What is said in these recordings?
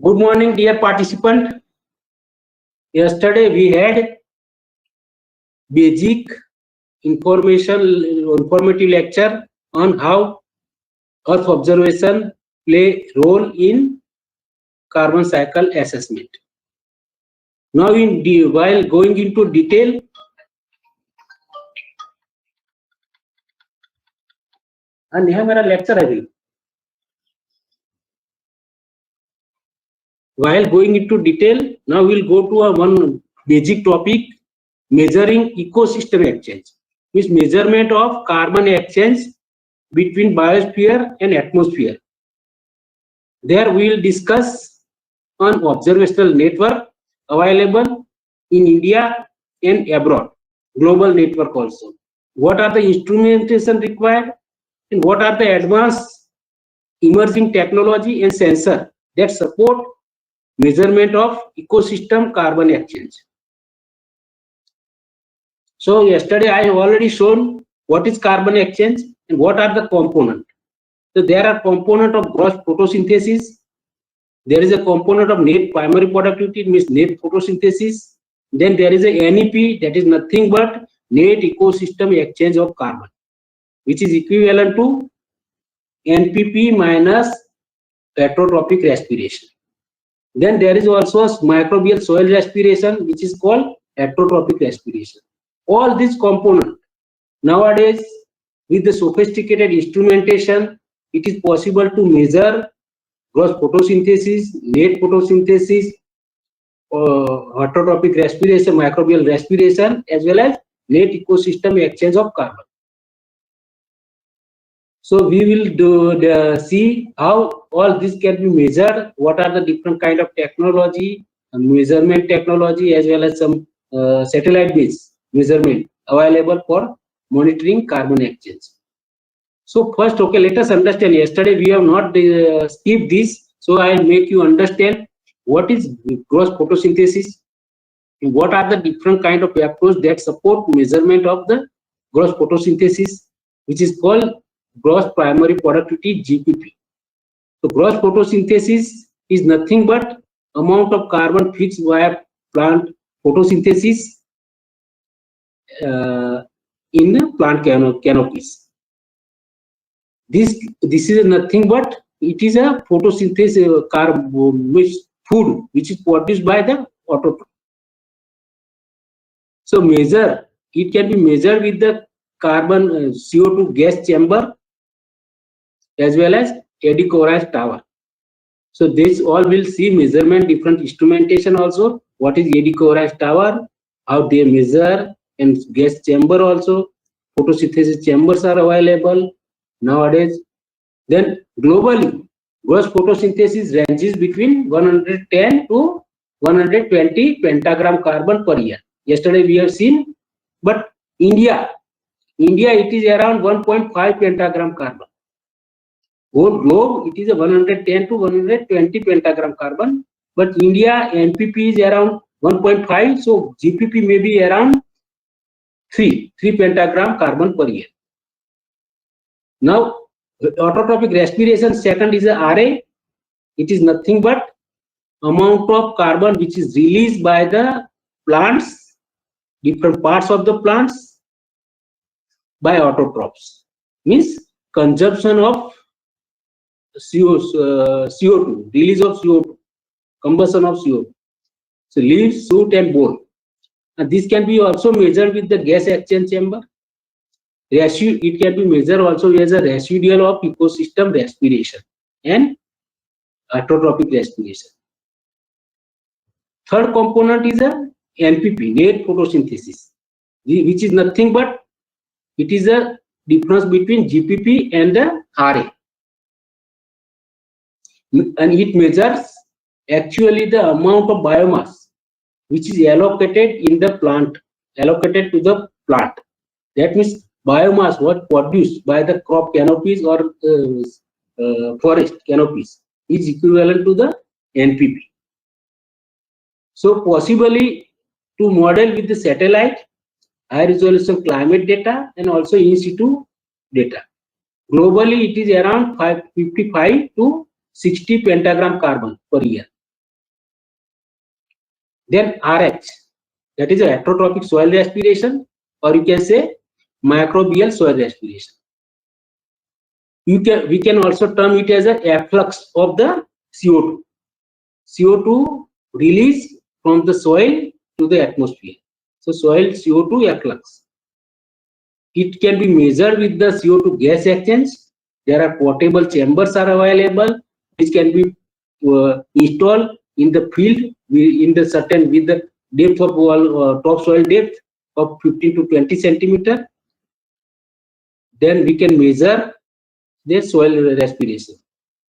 Good morning, dear participant. Yesterday we had basic informative lecture on how Earth observation play role in carbon cycle assessment. Now, while going into detail, and यहाँ मेरा lecture है भी. While going into detail, now we'll go to one basic topic: measuring ecosystem exchange, means measurement of carbon exchange between biosphere and atmosphere. There we will discuss on observational network available in India and abroad, global network also. What are the instrumentation required and what are the advanced emerging technology and sensor that support measurement of ecosystem carbon exchange. So yesterday I have already shown what is carbon exchange and what are the components. So there are component of gross photosynthesis. There is a component of net primary productivity, means net photosynthesis. Then there is a NEP, that is nothing but net ecosystem exchange of carbon, which is equivalent to NPP minus heterotrophic respiration. Then there is also microbial soil respiration, which is called heterotrophic respiration. All these components nowadays, with the sophisticated instrumentation, it is possible to measure gross photosynthesis, net photosynthesis, heterotrophic respiration, microbial respiration, as well as net ecosystem exchange of carbon. So we will see how all this can be measured, what are the different kind of technology, measurement technology, as well as some satellite-based measurement available for monitoring carbon exchange. So first, okay, let us understand. Yesterday we have not skipped this, so I will make you understand what is gross photosynthesis, what are the different kind of approach that support measurement of the gross photosynthesis, which is called gross primary productivity, GPP. So gross photosynthesis is nothing but amount of carbon fixed via plant photosynthesis in plant canopies. This is nothing but it is a photosynthesis carbon, which food which is produced by the autotroph. So measure, it can be measured with the carbon CO2 gas chamber as well as IIRS tower. So this all will see measurement, different instrumentation also. What is IIRS tower, how they measure, and gas chamber also. Photosynthesis chambers are available nowadays. Then globally, gross photosynthesis ranges between 110 to 120 pentagram carbon per year. Yesterday we have seen, but India it is around 1.5 pentagram carbon. Whole globe it is a 110 to 120 pentagram carbon, but India NPP is around 1.5, so GPP may be around 3 pentagram carbon per year. Now autotrophic respiration, second is a RA. It is nothing but amount of carbon which is released by the plants, different parts of the plants, by autotrophs, means consumption of CO2, release of CO2, combustion of CO2. So leaves, shoot and bole. And this can be also measured with the gas exchange chamber. It can be measured also as a residual of ecosystem respiration and heterotrophic respiration. Third component is a NPP, net photosynthesis, which is nothing but it is a difference between GPP and the RA. And it measures actually the amount of biomass which is allocated in the plant, allocated to the plant. That means biomass what produced by the crop canopies or forest canopies is equivalent to the NPP. So possibly to model with the satellite, high resolution climate data and also in situ data. Globally it is around 55 to 60 pentagram carbon per year. Then RH, that is a heterotrophic soil respiration, or you can say microbial soil respiration. We can also term it as a efflux of the CO2. CO2 release from the soil to the atmosphere. So soil CO2 efflux. It can be measured with the CO2 gas exchange. There are portable chambers are available, which can be installed in the field in the certain with the depth of topsoil depth of 15 to 20 centimeter. Then we can measure the soil respiration.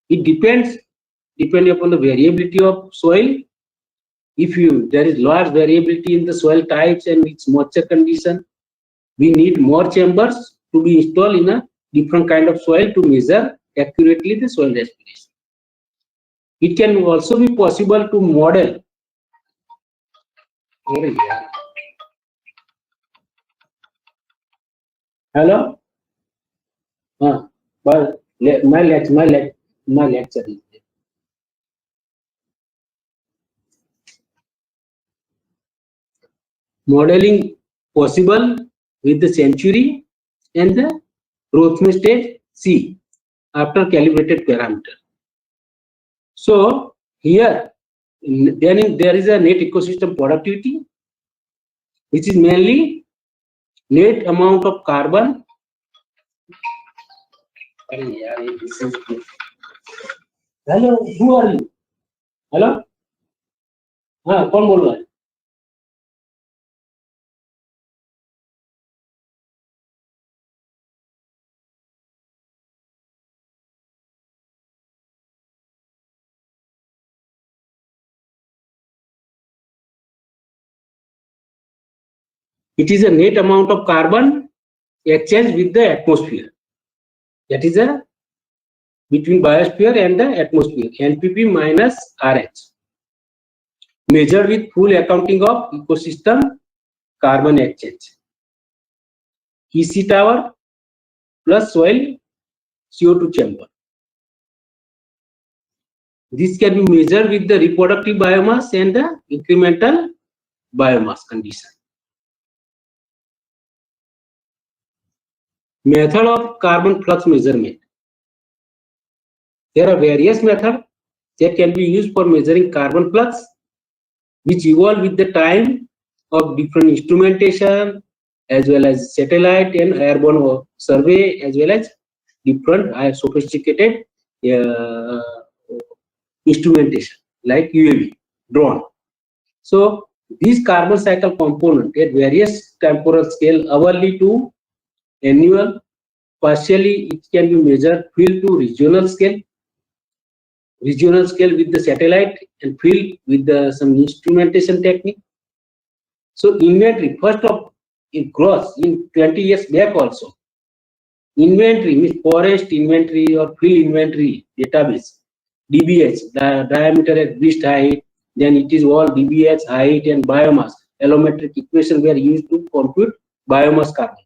It depends upon the variability of soil. If there is large variability in the soil types and its moisture condition, we need more chambers to be installed in a different kind of soil to measure accurately the soil respiration. It can also be possible to model. Hello? But my lecture is there. Modeling possible with the century and the growth stage C after calibrated parameter. So here then there is a net ecosystem productivity, which is mainly net amount of carbon. Hello, who are you? Hello? हाँ, कौन बोल रहा है? It is a net amount of carbon exchange with the atmosphere. That is a between biosphere and the atmosphere, NPP minus RH. Measured with full accounting of ecosystem carbon exchange. EC tower plus soil CO2 chamber. This can be measured with the reproductive biomass and the incremental biomass condition. Method of carbon flux measurement. There are various methods that can be used for measuring carbon flux, which evolve with the time of different instrumentation, as well as satellite and airborne survey, as well as different sophisticated instrumentation like UAV, drone. So these carbon cycle component at various temporal scale, hourly to annual, partially it can be measured field to regional scale with the satellite, and field with some instrumentation technique. So inventory, first of it gross in 20 years back also. Inventory means forest inventory or field inventory database. DBH, the diameter at least height, then it is all DBH, height and biomass. Allometric equation were used to compute biomass carbon.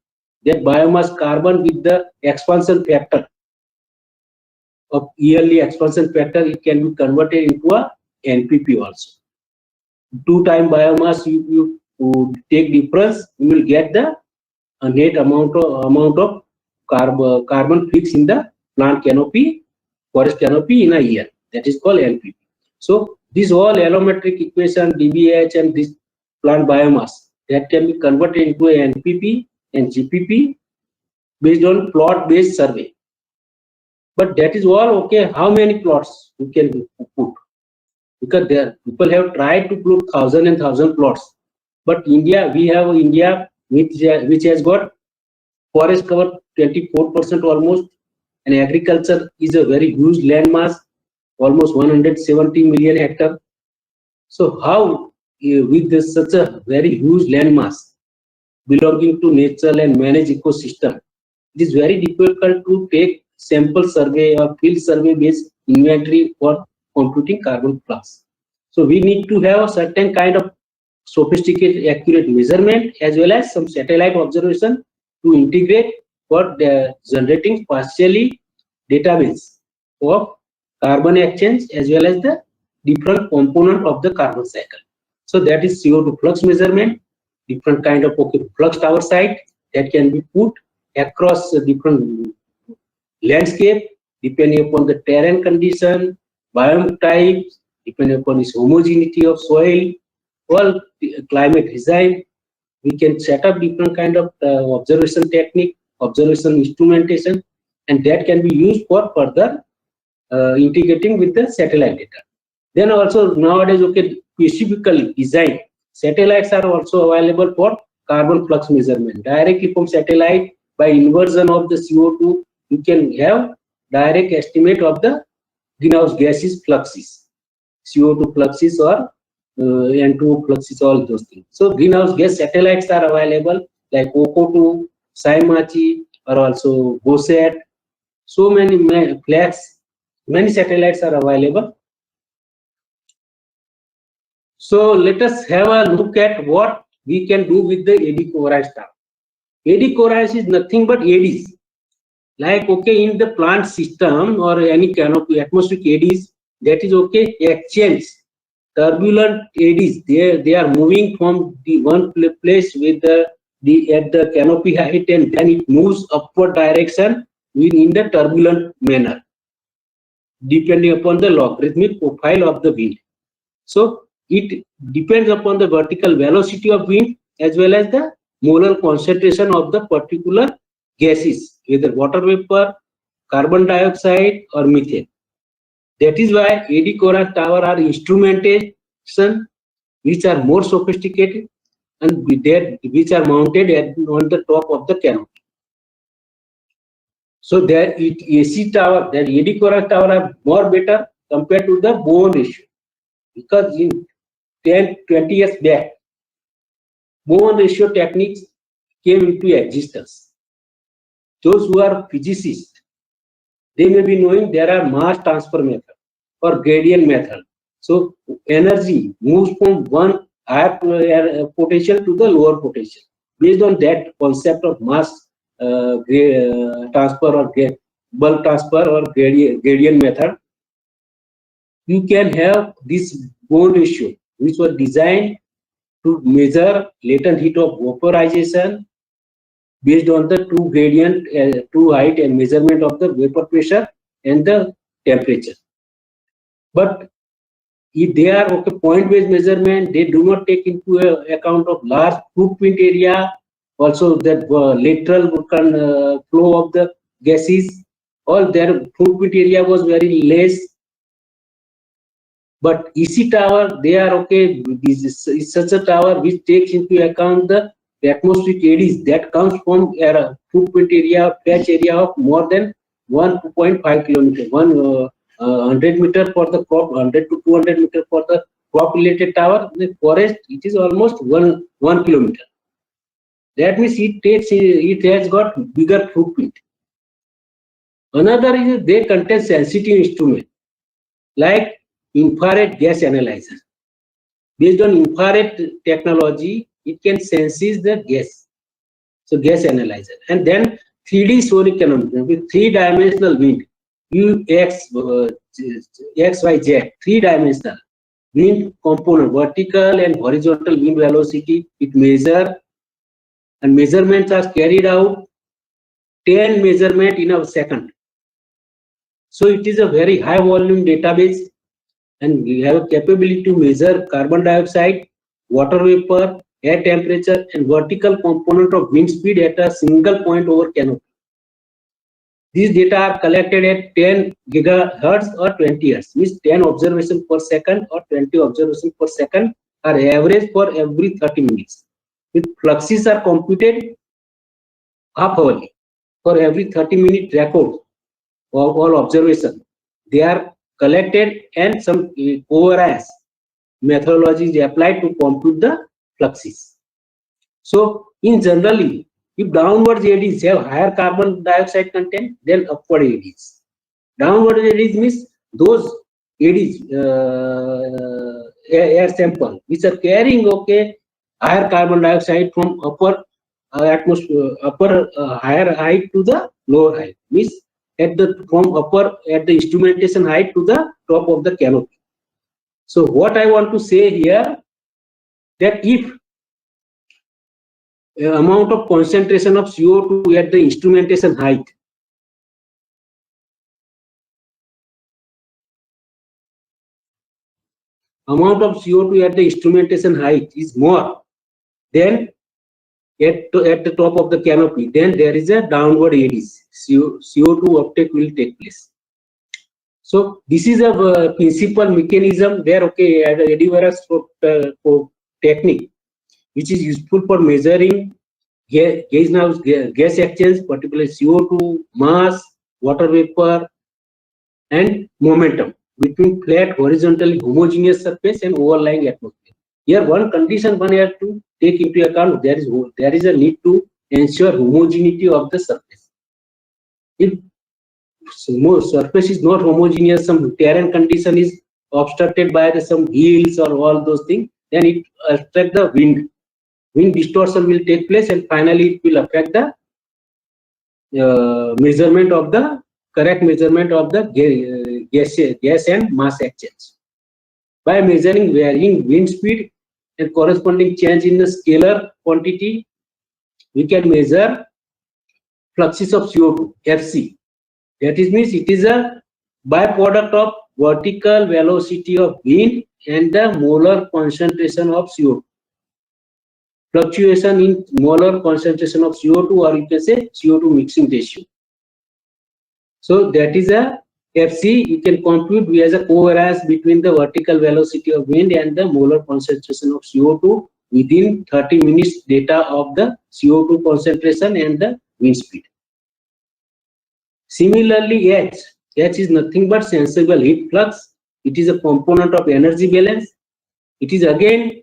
That biomass carbon with the expansion factor of yearly expansion factor, it can be converted into a NPP also. 2 times biomass, you take difference, you will get the net amount of carbon fixed in the plant canopy, forest canopy in a year. That is called NPP. So this all allometric equation, DBH and this plant biomass, that can be converted into a NPP and GPP based on plot based survey. But that is all okay. How many plots you can put? Because there people have tried to put 1,000 and 1,000 plots. But India, we have India which has got forest cover 24% almost, and agriculture is a very huge land mass, almost 170 million hectare. So how with such a very huge land mass belonging to nature and managed ecosystem, it is very difficult to take sample survey or field survey based inventory for computing carbon flux. So we need to have a certain kind of sophisticated accurate measurement as well as some satellite observation to integrate for generating partially database of carbon exchange as well as the different component of the carbon cycle. So that is CO2 flux measurement, different kind of flux tower site that can be put across different landscape depending upon the terrain condition, biome types, depending upon its homogeneity of soil, all climate regime. We can set up different kind of observation technique, observation instrumentation, and that can be used for further integrating with the satellite data. Then also nowadays, specifically designed satellites are also available for carbon flux measurement directly from satellite. By inversion of the CO2, you can have direct estimate of the greenhouse gases fluxes, CO2 fluxes or N2 fluxes, all those things. So greenhouse gas satellites are available like OCO2, SciMachi, or also GOSAT. So many flags, many satellites are available. So let us have a look at what we can do with the IIRS tower. IIRS is nothing but ADs. Like in the plant system or any canopy, atmospheric ADs, that is exchange. Turbulent ADs, they are moving from the one place with the at the canopy height, and then it moves upward direction in the turbulent manner, depending upon the logarithmic profile of the wind. So it depends upon the vertical velocity of wind as well as the molar concentration of the particular gases, either water vapor, carbon dioxide, or methane. That is why IIRS tower are instrumentation which are more sophisticated and which are mounted on the top of the canopy. So that AC tower, that IIRS tower are more better compared to the Bowen ratio, because in 10-20 years back, Bowen ratio techniques came into existence. Those who are physicists, they may be knowing there are mass transfer method or gradient method. So energy moves from one higher potential to the lower potential. Based on that concept of mass transfer or bulk transfer or gradient method, you can have this Bowen ratio, which was designed to measure latent heat of vaporization based on the two gradient, two height and measurement of the vapor pressure and the temperature. But if they are point-based measurement, they do not take into account of large footprint area, also that lateral flow of the gases. All their footprint area was very less. But EC tower, they are this is such a tower which takes into account the atmospheric ADs that comes from a footprint area, patch area of more than 1.5 kilometer, 100 meter for the crop, 100 to 200 meter for the crop related tower. The forest, it is almost 1 kilometer. That means it has got bigger footprint. Another is they contain sensitive instrument like infrared gas analyzer. Based on infrared technology, it can senses the gas. So gas analyzer. And then 3D sonic phenomenon with 3-dimensional wind, U, X, X, Y, Z, 3-dimensional wind component, vertical and horizontal wind velocity, it measure, and measurements are carried out 10 measurement in a second. So it is a very high volume database, and we have a capability to measure carbon dioxide, water vapor, air temperature, and vertical component of wind speed at a single point over canopy. These data are collected at 10 gigahertz or 20 hertz, means 10 observations per second or 20 observations per second are average for every 30 minutes. With fluxes are computed half-hourly for every 30-minute record of all observation. They are collected and some IIRS methodology is applied to compute the fluxes. So in generally, if downward ADs have higher carbon dioxide content than upward ADs. Downward ADs means those ADs air sample which are carrying higher carbon dioxide from upper atmosphere, higher height to the lower height, means at the instrumentation height to the top of the canopy. So what I want to say here, that if amount of concentration of CO2 at the instrumentation height is more than at the top of the canopy, then there is a downward eddies. CO2 uptake will take place. So this is a principal mechanism where, okay, as a IIRS technique, which is useful for measuring gas exchange, particularly CO2, mass, water vapor, and momentum between flat, horizontally homogeneous surface and overlying atmosphere. Here, one condition one has to take into account, there is a need to ensure homogeneity of the surface. If surface is not homogeneous, some terrain condition is obstructed by some hills or all those things, then it affect the wind. Wind distortion will take place, and finally it will affect the measurement of the correct measurement of the gas and mass exchange. By measuring varying wind speed and corresponding change in the scalar quantity, we can measure fluxes of CO2, FC. That is means it is a byproduct of vertical velocity of wind and the molar concentration of CO2. Fluctuation in molar concentration of CO2, or you can say CO2 mixing ratio. So that is a FC. You can compute as a covariance between the vertical velocity of wind and the molar concentration of CO2 within 30 minutes data of the CO2 concentration and the wind speed. Similarly, H is nothing but sensible heat flux. It is a component of energy balance. It is again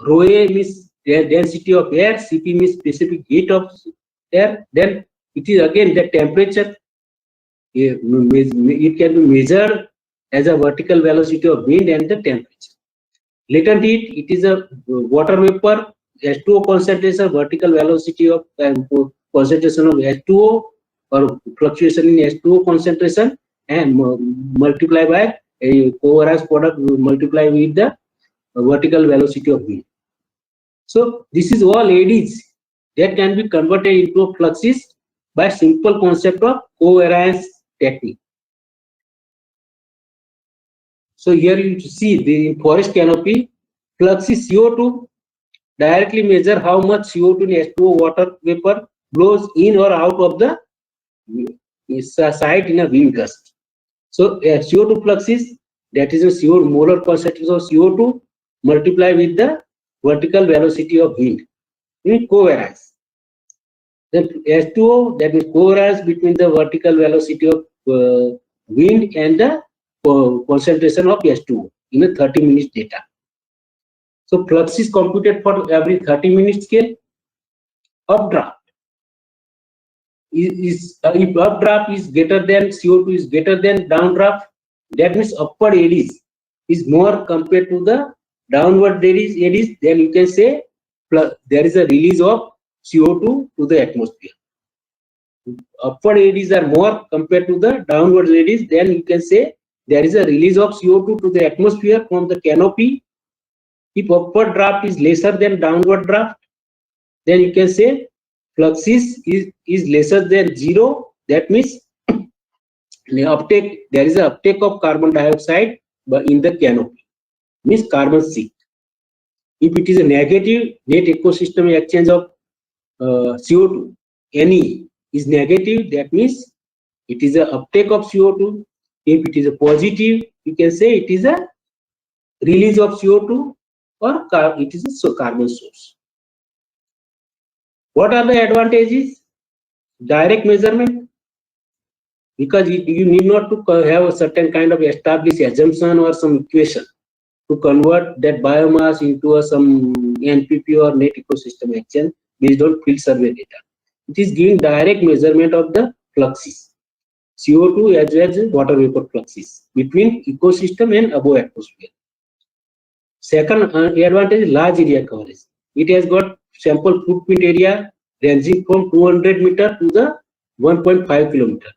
rho A means density of air, Cp means specific heat of air. Then it is again the temperature. It can be measured as a vertical velocity of wind and the temperature. Latent heat, it is a water vapor, H2O concentration, vertical velocity of concentration of H2O or fluctuation in H2O concentration, and multiply by a covariance product multiply with the vertical velocity of wind. So this is all eddies that can be converted into fluxes by simple concept of covariance technique. So here you see the forest canopy, flux is CO2, directly measure how much CO2 in H2O water vapor blows in or out of the site in a wind gust. So CO2 flux is, that is a CO molar concentration of CO2 multiply with the vertical velocity of wind in covariance. Then H2O, that is covariance between the vertical velocity of wind and the concentration of H2O in a 30 minutes data. So flux is computed for every 30 minute scale. Updraft is if updraft is greater than CO2 is greater than downdraft, that means upward eddies is more compared to the downward eddies, then you can say there is a release of CO2 to the atmosphere. Upward eddies are more compared to the downward eddies, then you can say there is a release of CO2 to the atmosphere from the canopy. If upward draft is lesser than downward draft, then you can say flux is lesser than 0. That means uptake, there is an uptake of carbon dioxide in the canopy, means carbon sink. If it is a negative, net ecosystem exchange of CO2, NE is negative, that means it is a uptake of CO2. If it is a positive, you can say it is a release of CO2 or it is a carbon source. What are the advantages? Direct measurement, because you need not to have a certain kind of established assumption or some equation to convert that biomass into some NPP or net ecosystem exchange based on field survey data. It is giving direct measurement of the fluxes, CO2 as well as water vapor fluxes between ecosystem and above atmosphere. Second advantage is large area coverage. It has got sample footprint area ranging from 200 meter to the 1.5 kilometer.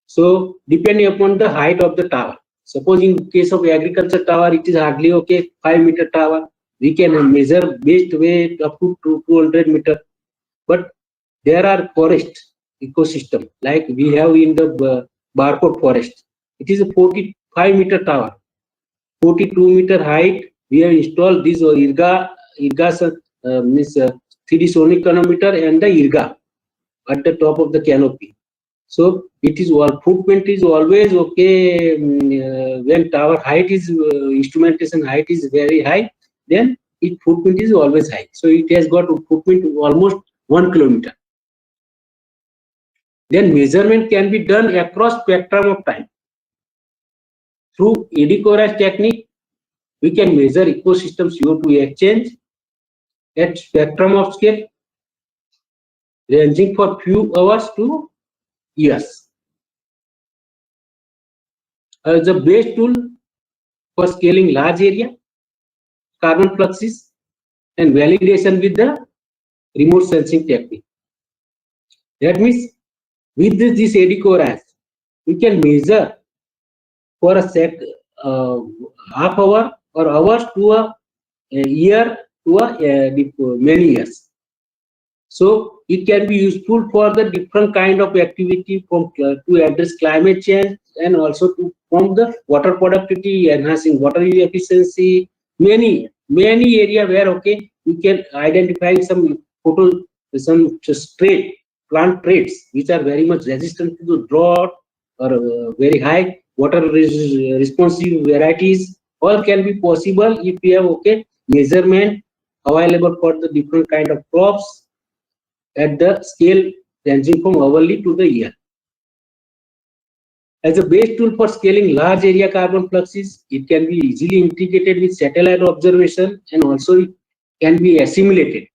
So depending upon the height of the tower, Suppose in case of agriculture tower, it is hardly okay 5-meter tower. We can measure best way up to 200 meter. But there are forest ecosystem like we have in the barcode forest. It is a 45-meter tower, 42-meter height. We have installed this IRGA means 3D sonic chronometer and the IRGA at the top of the canopy. So it is all footprint is always okay when tower height is instrumentation height is very high, then its footprint is always high. So it has got a footprint almost 1 kilometer. Then measurement can be done across spectrum of time. Through IIRS technique, we can measure ecosystem CO2 exchange at spectrum of scale ranging for few hours to years. As a base tool for scaling large area, carbon fluxes, and validation with the remote sensing technique. That means with this IIRS, we can measure for a half hour or hours to a year to many years. So it can be useful for the different kind of activity to address climate change and also to form the water productivity, enhancing water efficiency. Many area where okay we can identify some plant traits which are very much resistant to the drought or very high water responsive varieties. All can be possible if we have okay measurement available for the different kind of crops at the scale ranging from hourly to the year. As a base tool for scaling large area carbon fluxes, it can be easily integrated with satellite observation and also it can be assimilated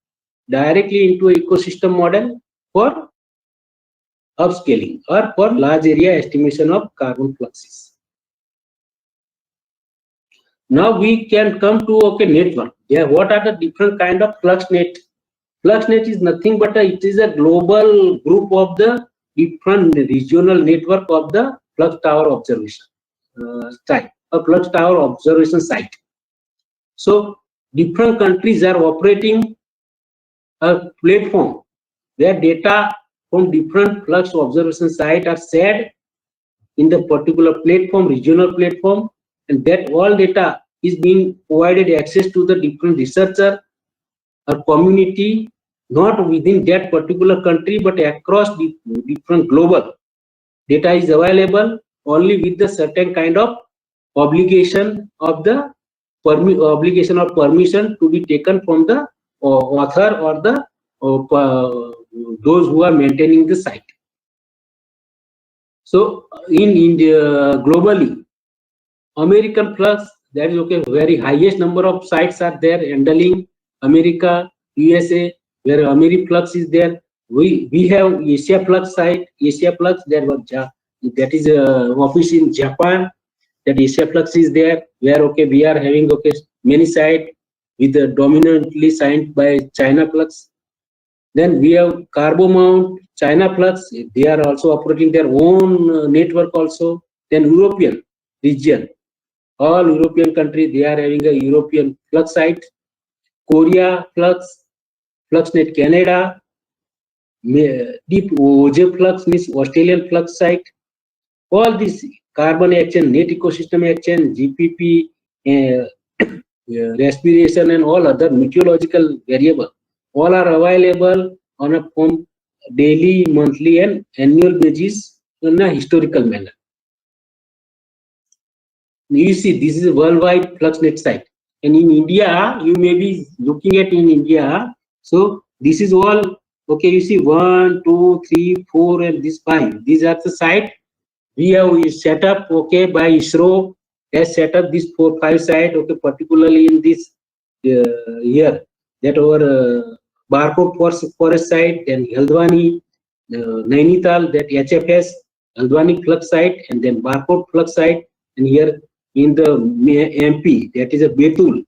directly into an ecosystem model for upscaling or for large area estimation of carbon fluxes. Now we can come to okay network. Yeah, what are the different kind of flux net? Flux net is nothing but it is a global group of the different regional network of the flux tower observation site, a flux tower observation site. So different countries are operating a platform where data from different flux observation site are shared in the particular platform, regional platform, and that all data is being provided access to the different researcher or community, not within that particular country but across the different global. Data is available only with the certain kind of obligation of the obligation or permission to be taken from the author or the those who are maintaining the site. So in India globally, American flux, that is okay, very highest number of sites are there handling America, USA, where AmeriFlux is there. We have Asia Flux site, Asia Flux, that is office in Japan, that Asia Flux is there, where okay we are having okay many sites with the dominantly signed by China Flux. Then we have Carbomount, China Flux, they are also operating their own network also. Then European region, all European countries, they are having a European flux site. Korea Flux, FluxNet Canada, Deep OJ Flux means Australian flux site. All these carbon exchange, net ecosystem exchange, GPP, respiration and all other meteorological variable, all are available on a daily, monthly and annual basis in a historical manner. You see, this is a worldwide FluxNet site. And in India, you may be looking at in India. So this is all, okay, you see 1, 2, 3, 4 and this 5. These are the site we have set up, okay, by ISRO has set up this 4, 5 site, okay, particularly in this year, that our barcode forest site, then Haldwani, Nainital, that HFS, Haldwani flux site, and then barcode flux site, and here in the MP, that is a Betul,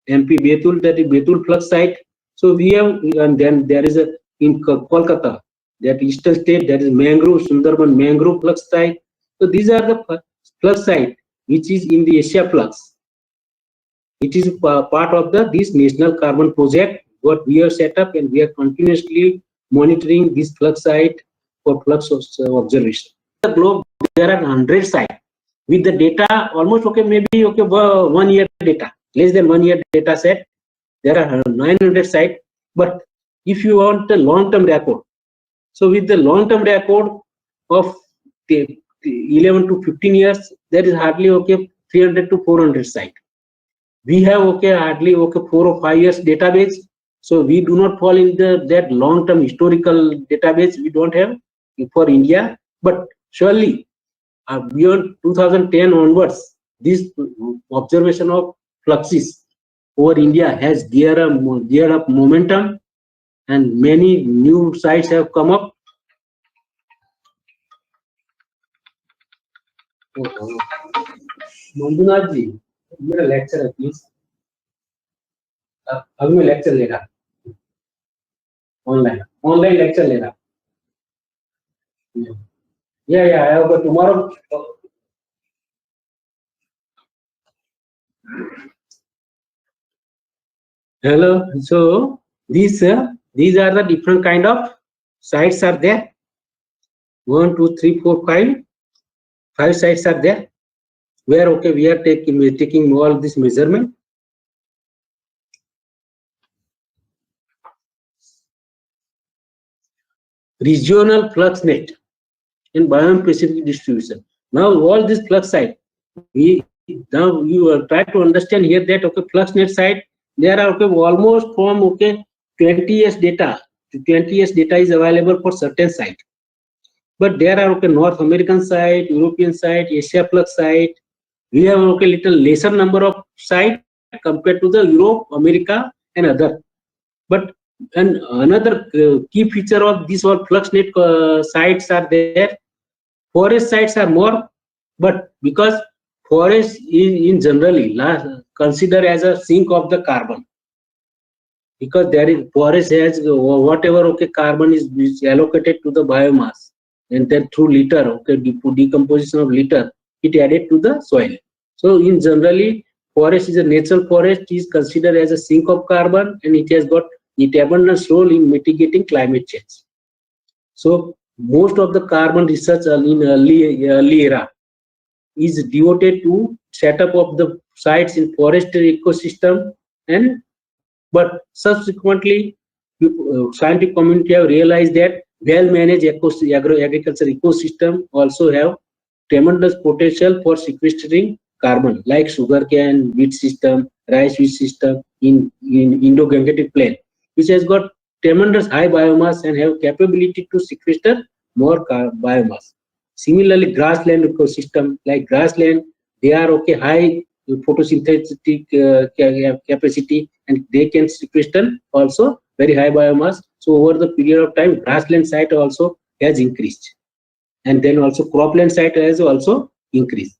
MP Betul, that is Betul flux site. So we have, and then there is a in Kolkata, that eastern state, that is Mangrove, Sundarban Mangrove flux site. So these are the flux site which is in the Asia Flux. It is part of this national carbon project what we have set up, and we are continuously monitoring this flux site for flux observation. The globe, there are 100 sites with the data almost maybe 1 year data, less than 1 year data set. There are 900 sites, but if you want a long-term record, so with the long-term record of the 11 to 15 years, there is hardly 300 to 400 sites. We have hardly 4 or 5 years database, so we do not fall in that long-term historical database. We don't have for India, but surely beyond 2010 onwards, this observation of fluxes over India has geared up momentum, and many new sites have come up. Manjunath जी, मेरा lecture है please. अभी मैं lecture ले रहा, online lecture ले रहा. Yeah, I have tomorrow. Hello. So these are the different kind of sites are there. 1, 2, 3, 4, 5. 5 sites are there where we are taking all this measurement. Regional flux net and biome-specific distribution. Now all this flux site, you try to understand here that flux net site, there are almost from 20 years data. 20 years data is available for certain site, but there are North American site, European site, Asia flux site. We have little lesser number of site compared to the Europe, America, and other. But and another key feature of these all flux net sites are there. Forest sites are more, but because forest is in generally considered as a sink of the carbon, because there is forest has whatever carbon is allocated to the biomass, and then through litter decomposition of litter, it added to the soil. So in generally, forest is a natural forest is considered as a sink of carbon, and it has got abundant role in mitigating climate change. So most of the carbon research in early era is devoted to setup of the sites in forestry ecosystem, but subsequently scientific community have realized that well-managed agriculture ecosystem also have tremendous potential for sequestering carbon, like sugarcane, wheat system, rice wheat system in Indo-Gangetic plain, which has got tremendous high biomass and have capability to sequester more biomass. Similarly, grassland ecosystem, like grassland, they are high photosynthetic capacity, and they can sequester also very high biomass. So over the period of time, grassland site also has increased, and then also cropland site has also increased.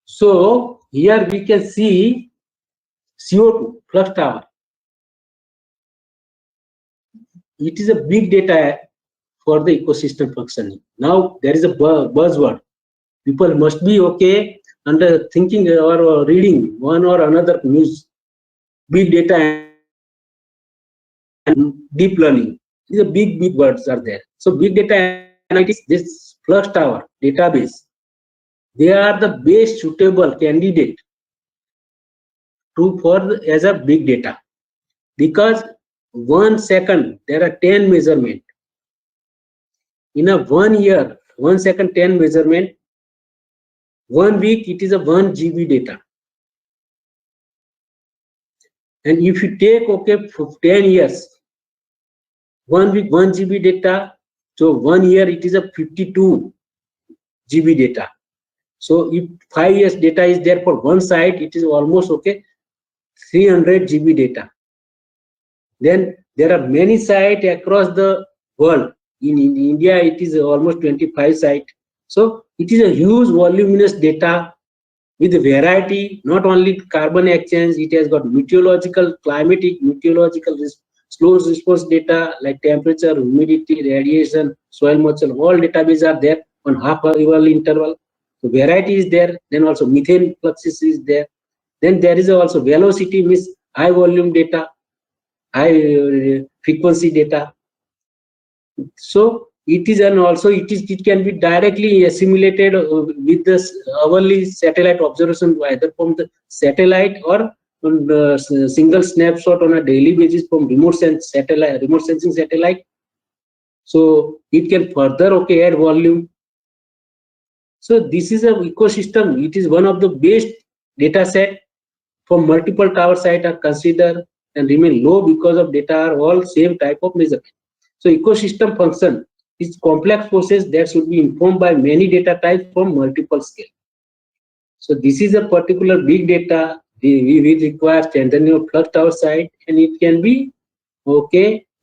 So here we can see CO2 flux tower. It is a big data for the ecosystem functioning. Now there is a buzzword. People must be under thinking or reading one or another news. Big data and deep learning. These are big words are there. So big data analytics, this flux tower database, they are the best suitable candidate as a big data, because 1 second there are 10 measurement. In a 1 year, 1 second 10 measurement. 1 week it is a 1 GB data. And if you take for 10 years, 1 week 1 GB data, so 1 year it is a 52 GB data. So if 5 years data is there for one site, it is almost 300 GB data. Then there are many sites across the world. In India, it is almost 25 sites. So it is a huge voluminous data with a variety, not only carbon exchange, it has got meteorological, climatic, meteorological risk. slow response data like temperature, humidity, radiation, soil moisture, all database are there on half-hourly interval. So variety is there. Then also methane fluxes is there. Then there is also velocity, means high volume data, high frequency data. So it is, and also it can be directly assimilated with the hourly satellite observation, either from the satellite or on the single snapshot on a daily basis from remote sensing satellite. So it can further add volume. So this is an ecosystem. It is one of the best data set for multiple tower sites are considered and remain low because of data are all same type of measurement. So ecosystem function is complex process that should be informed by many data types from multiple scale. So this is a particular big data we require strengthening of flux tower site, and it can be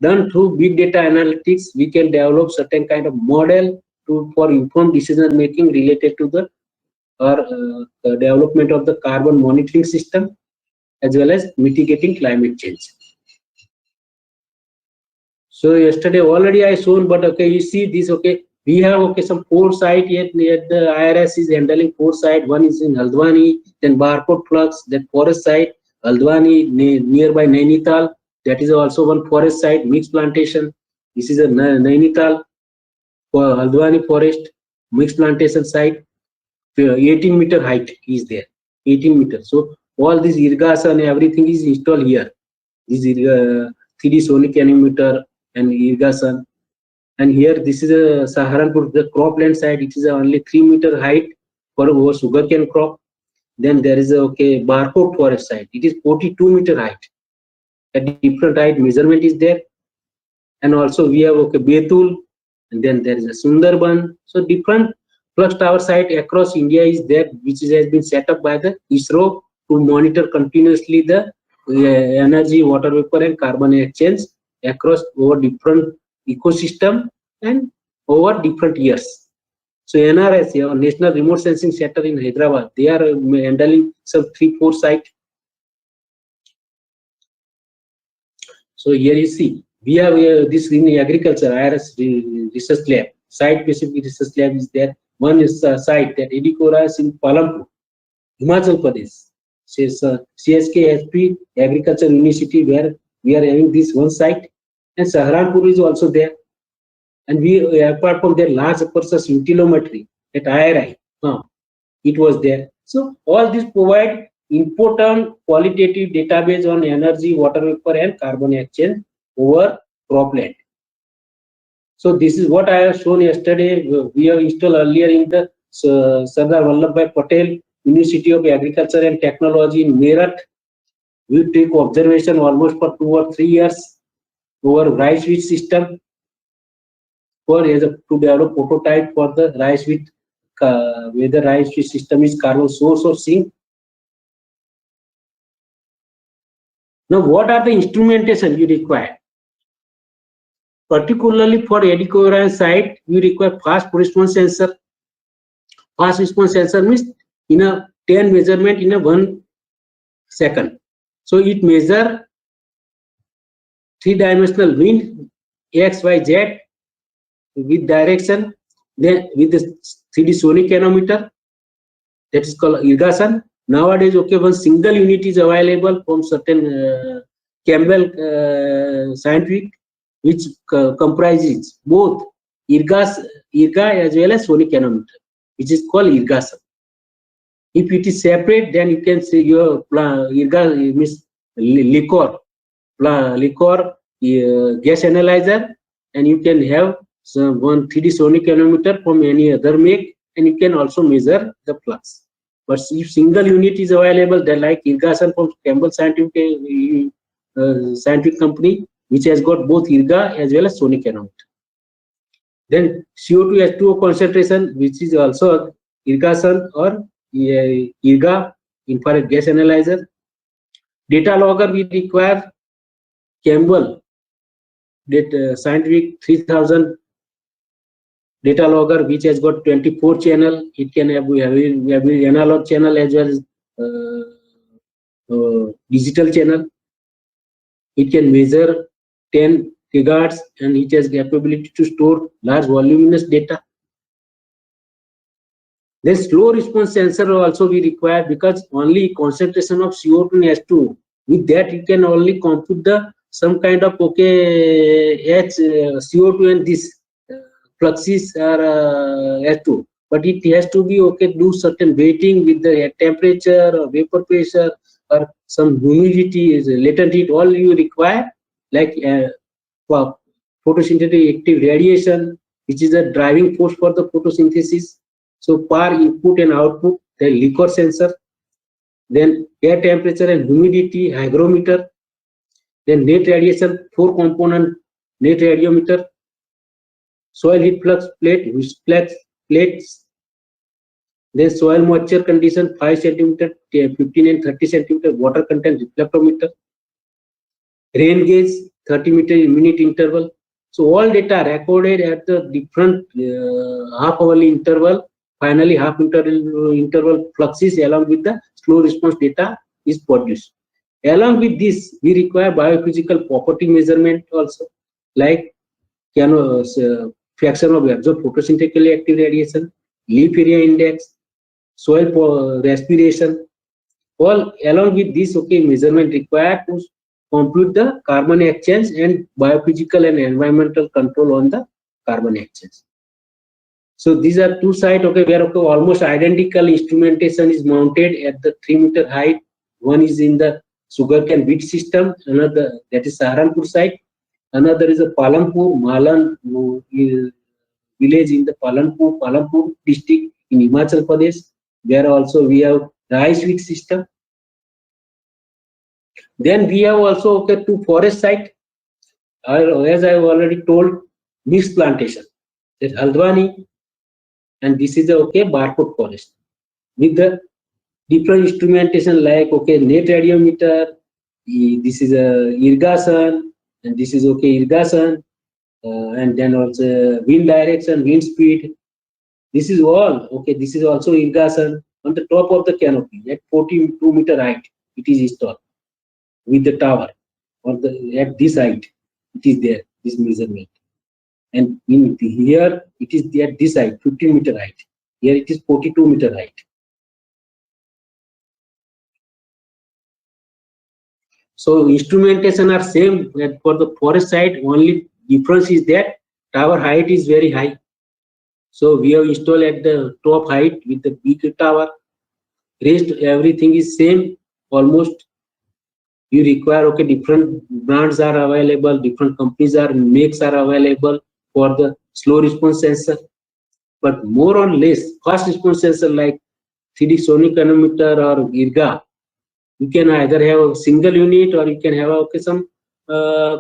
done through big data analytics. We can develop certain kind of model for informed decision making related to the development of the carbon monitoring system as well as mitigating climate change. So yesterday already I shown, but you see this, we have some 4 sites yet the IIRS is handling 4 sites. One is in Haldwani, then Barcode Flux, then forest site, Haldwani nearby Nainital, that is also one forest site, mixed plantation. This is a Nainital for Haldwani forest, mixed plantation site, 18-meter height is there, 18 meters. So all this IRGAS and everything is installed here. This is 3D sonic anemometer and irrigation. And here this is a Saharanpur, the cropland side. It is only 3-meter height for our sugarcane crop. Then there is a Barcode forest side. It is 42-meter height. A different height measurement is there. And also we have Betul, and then there is a Sundarban. So different flux tower site across India is there, which has been set up by the ISRO to monitor continuously the energy, water vapor and carbon exchange across over different ecosystem and over different years. So NRS, National Remote Sensing Center in Hyderabad, they are handling some 3-4 sites. So here you see, we have this in agriculture, IIRS research lab, site-specific research lab is there. One is a site that IIRS in Palampur, Himachal Pradesh. CSK Agriculture University, where we are having this one site, and Saharanpur is also there. And we, apart from their large purpose utilometry at IRI, it was there. So all this provide important qualitative database on energy, water vapor and carbon exchange over cropland. So this is what I have shown yesterday. We have installed earlier in the Sardar Vallabhbhai Patel University of Agriculture and Technology in Meerut. We take observation almost for 2 or 3 years over rice wheat system to develop prototype for the rice wheat, whether rice wheat system is carbon source or sink. Now, what are the instrumentation you require? Particularly for eddy coherence site, you require fast response sensor. Fast response sensor means in a 10 measurement in a 1 second. So it measure 3-dimensional wind, X, Y, Z with direction. Then with the 3D sonic anemometer, that is called irrigation. Nowadays, one single unit is available from certain Campbell Scientific, which comprises both IRGA as well as sonic anemometer, which is called irrigation. If it is separate, then you can say your IRGA means liquor gas analyzer, and you can have one 3D sonic anemometer from any other make, and you can also measure the flux. But if single unit is available, then like irrigation from Campbell Scientific company, which has got both IRGA as well as sonic anemometer. Then CO2 H2O concentration, which is also irrigation or IRGA infrared gas analyzer. Data logger we require Campbell Scientific 3000 data logger, which has got 24 channel. It can have analog channel as well as digital channel. It can measure 10 gigahertz, and it has the capability to store large voluminous data. Then slow response sensor will also be required, because only concentration of CO2 and H2, with that you can only compute the some kind of CO2 and this fluxes are H2, but it has to be do certain weighting with the temperature or vapor pressure or some humidity, is latent heat, all you require, like for photosynthetic active radiation, which is a driving force for the photosynthesis. So per input and output, the liquor sensor, then air temperature and humidity hygrometer, then net radiation 4-component net radiometer, soil heat flux plate, which plates, then soil moisture condition 5 centimeter, 15 and 30 centimeter, water content reflectometer, rain gauge 30 minute interval. So all data recorded at the different half-hourly interval. Finally, half interval fluxes along with the slow response data is produced. Along with this, we require biophysical property measurement also, like fraction of absorbed photosynthetically active radiation, leaf area index, soil respiration. All along with this, measurement required to compute the carbon exchange and biophysical and environmental control on the carbon exchange. So these are two sites where almost identical instrumentation is mounted at the 3-meter height. One is in the sugarcane beet system, another that is Saharanpur site, another is a Palampur Malan village in the Palampur district in Himachal Pradesh, where also we have rice wheat system. Then we have also two forest site, as I have already told, mixed plantation. That Haldwani, and this is a barcode forest with the different instrumentation like net radiometer. This is a irrigation, and this is irrigation, and then also wind direction, wind speed. This is all This is also irrigation on the top of the canopy at 42-meter height. It is installed with the tower, or at this height. It is there, this measurement. And in here it is at this height, 15-meter height. Here it is 42-meter height. So instrumentation are same for the forest side. Only difference is that tower height is very high. So we have installed at the top height with the big tower. Rest everything is same almost. You require different brands are available, different companies are makes are available for the slow response sensor, but more or less fast response sensor like 3D sonic anemometer or IRGA, you can either have a single unit or you can have some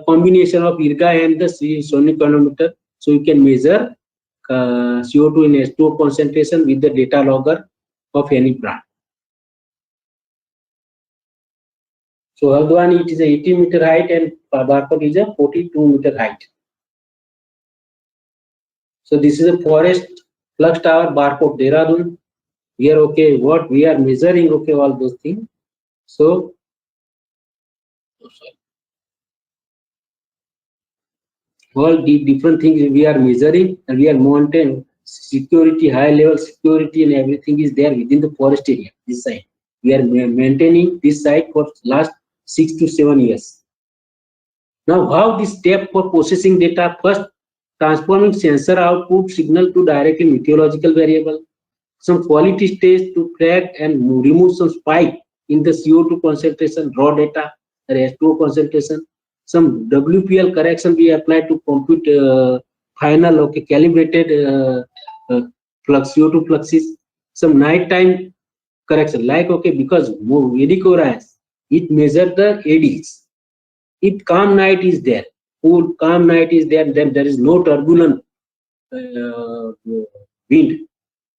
combination of IRGA and the sonic anemometer, so you can measure CO2 and H2O concentration with the data logger of any brand. So Haldwani, it is a 80-meter height and barcode is a 42-meter height. So this is a forest flux tower barcode Dehradun. Here what we are measuring all those things. So all the different things we are measuring, and we are maintaining security, high level security, and everything is there within the forest area. This site we are maintaining this site for last 6 to 7 years. Now how this step for processing data? First, transforming sensor output signal to directly meteorological variable, some quality stage to track and remove some spike in the CO2 concentration, raw data, or H2O concentration, some WPL correction we apply to compute final calibrated flux CO2 fluxes, some nighttime correction like because IIRS, it measures the ADs. If calm night is there, cool calm night is there, then there is no turbulent wind,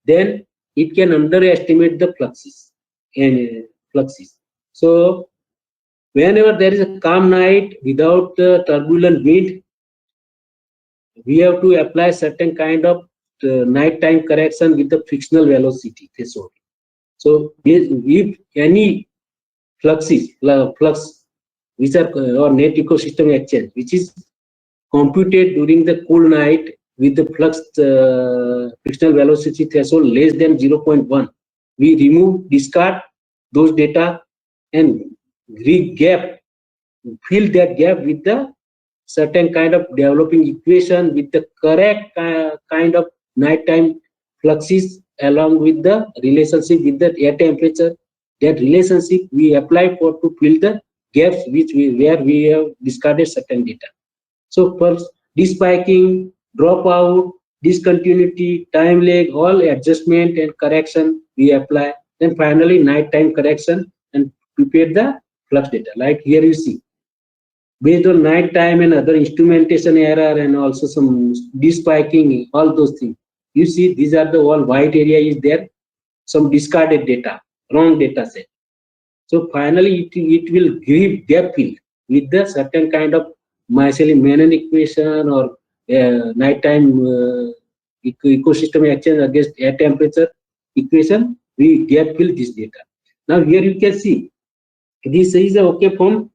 then it can underestimate the fluxes and fluxes. So whenever there is a calm night without the turbulent wind, we have to apply certain kind of nighttime correction with the frictional velocity threshold. So if any flux which are or net ecosystem exchange, which is computed during the cool night with the flux frictional velocity threshold less than 0.1. We remove, discard those data and fill that gap with the certain kind of developing equation with the correct kind of nighttime fluxes along with the relationship with the air temperature. That relationship we apply for to fill the gaps where we have discarded certain data. So first, despiking, dropout, discontinuity, time lag, all adjustment and correction we apply. Then finally nighttime correction and prepare the flux data. Like here you see, based on night time and other instrumentation error and also some despiking, all those things. You see, these are the all white area is there, some discarded data, wrong data set. So finally, it will give gap fill with the certain kind of Menon equation or nighttime ecosystem exchange against air temperature equation. We gap fill this data. Now here you can see this is okay from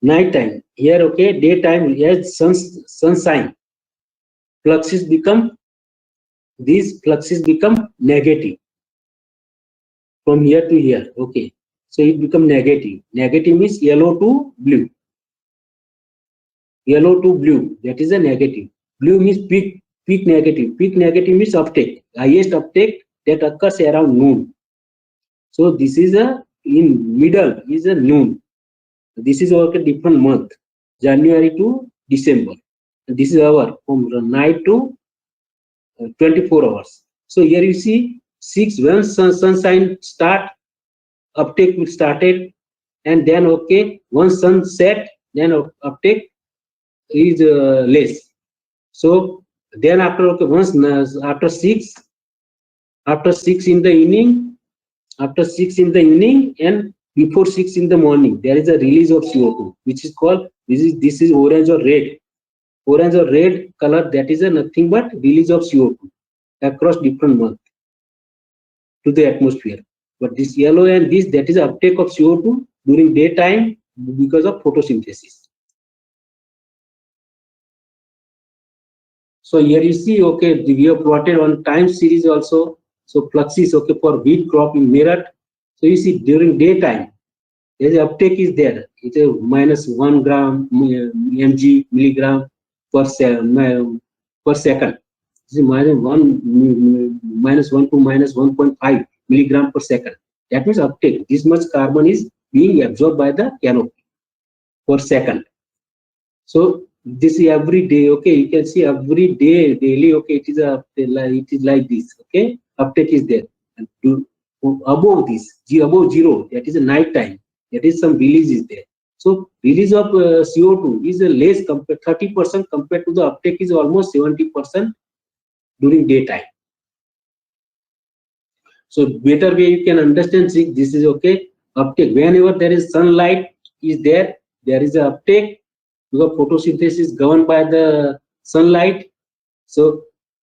night time. Here okay, daytime as sunshine, fluxes become negative from here to here. Okay, so it become negative. Negative means yellow to blue. Yellow to blue, that is a negative. Blue means peak negative. Peak negative means uptake. Highest uptake that occurs around noon. So this is in middle is a noon. This is our different month, January to December. This is our from night to 24 hours. So here you see 6 when sunshine start, uptake will started, and then okay, once sun set, then uptake is less. So then after okay, once after 6 in the evening, and before 6 in the morning, there is a release of CO2, which is called this is orange or red. Orange or red color, that is nothing but release of CO2 across different months to the atmosphere. But this yellow and this, that is uptake of CO2 during daytime because of photosynthesis. So here you see, okay, we have plotted on time series also. So fluxes, okay, for wheat crop in Meerut. So you see during daytime, the uptake is there. It's a minus 1 gram mg milligram per second. This is minus 1 to minus 1.5 milligram per second. That means uptake. This much carbon is being absorbed by the canopy per second. So this is every day. Okay, you can see every day, daily. Okay, it is like this. Okay, uptake is there. And above this, above zero, that is a night time. That is some release is there. So release of CO2 is a less compared 30% compared to the uptake is almost 70% during daytime. So better way you can understand this is okay. Uptake whenever there is sunlight is there is a uptake because photosynthesis governed by the sunlight. So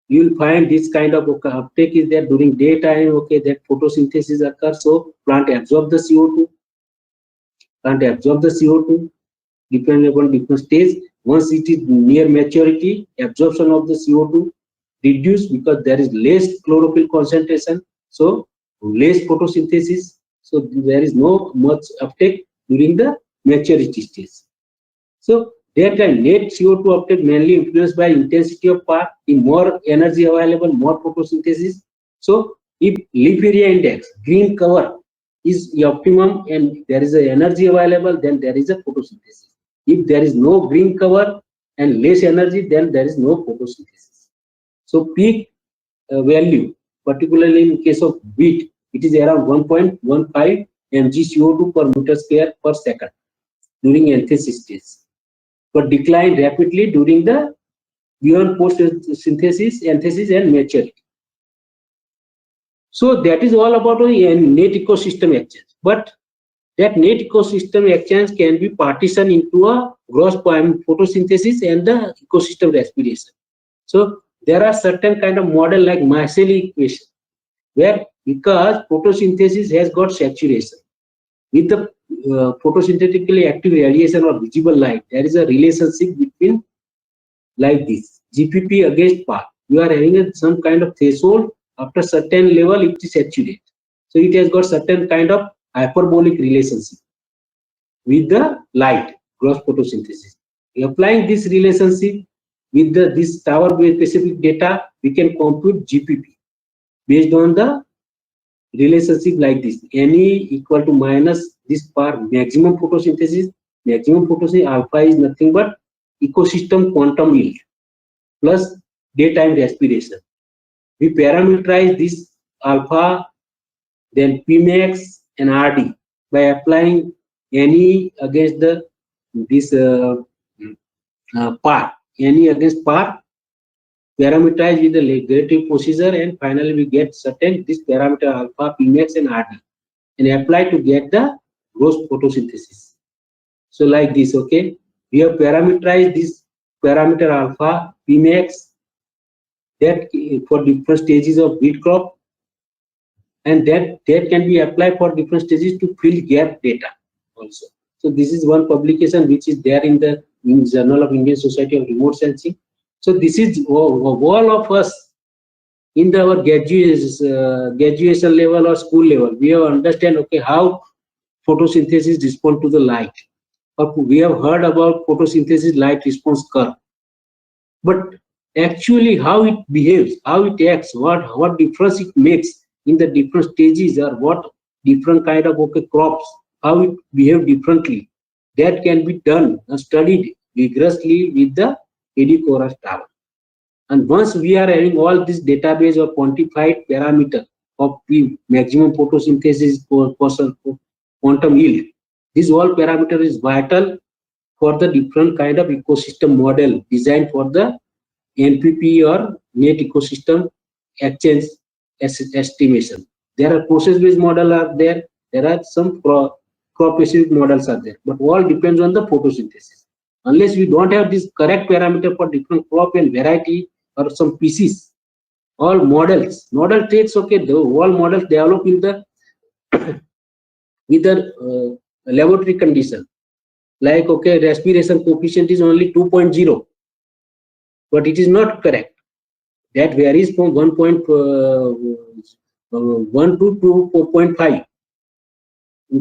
you will find this kind of uptake is there during daytime. Okay, that photosynthesis occurs. So plant absorb the CO2. Depending upon different stage. Once it is near maturity, absorption of the CO2 reduced because there is less chlorophyll concentration. So less photosynthesis. So there is no much uptake during the maturity stage. So daytime net CO2 uptake mainly influenced by intensity of path, in more energy available, more photosynthesis. So if leaf area index, green cover is the optimum and there is a energy available, then there is a photosynthesis. If there is no green cover and less energy, then there is no photosynthesis. So peak value, particularly in case of wheat, it is around 1.15 mg CO2 per meter square per second during anthesis stage, but decline rapidly during the beyond post-synthesis, anthesis and maturity. So that is all about a net ecosystem exchange. But that net ecosystem exchange can be partitioned into a gross photosynthesis and the ecosystem respiration. So there are certain kind of model like Marcelli equation, where because photosynthesis has got saturation with the photosynthetically active radiation or visible light, there is a relationship between like this GPP against PAR. You are having some kind of threshold. After certain level it is saturated, so it has got certain kind of hyperbolic relationship with the light gross photosynthesis. Applying this relationship with this tower specific data, we can compute GPP based on the relationship like this: Ne equal to minus this PAR maximum photosynthesis. Maximum photosynthesis alpha is nothing but ecosystem quantum yield plus daytime respiration. We parameterize this alpha, then Pmax and Rd by applying Ne against this PAR. Ne against PAR, parameterize with the negative procedure, and finally we get certain this parameter alpha, Pmax and Rd, and apply to get the gross photosynthesis. So like this, okay, we have parameterized this parameter alpha, Pmax, that for different stages of wheat crop, and that can be applied for different stages to fill gap data also. So this is one publication which is there in the Journal of Indian Society of Remote Sensing. So this is all of us in our graduation level or school level, we have understand, okay, how photosynthesis respond to the light, or we have heard about photosynthesis light response curve, but actually how it behaves, how it acts, what difference it makes in the different stages, or what different kind of crops, how it behave differently, that can be done and studied vigorously with the IIRS tower. And once we are having all this database of quantified parameter of the maximum photosynthesis quantum yield, this all parameter is vital for the different kind of ecosystem model designed for the NPP or net ecosystem exchange estimation. There are process-based model are there. There are some crop-specific models are there, but all depends on the photosynthesis. Unless we don't have this correct parameter for different crop and variety or some species, all model takes, okay, the all models develop in the with the laboratory condition. Like, okay, respiration coefficient is only 2.0, but it is not correct. That varies from 1.1 to 2.5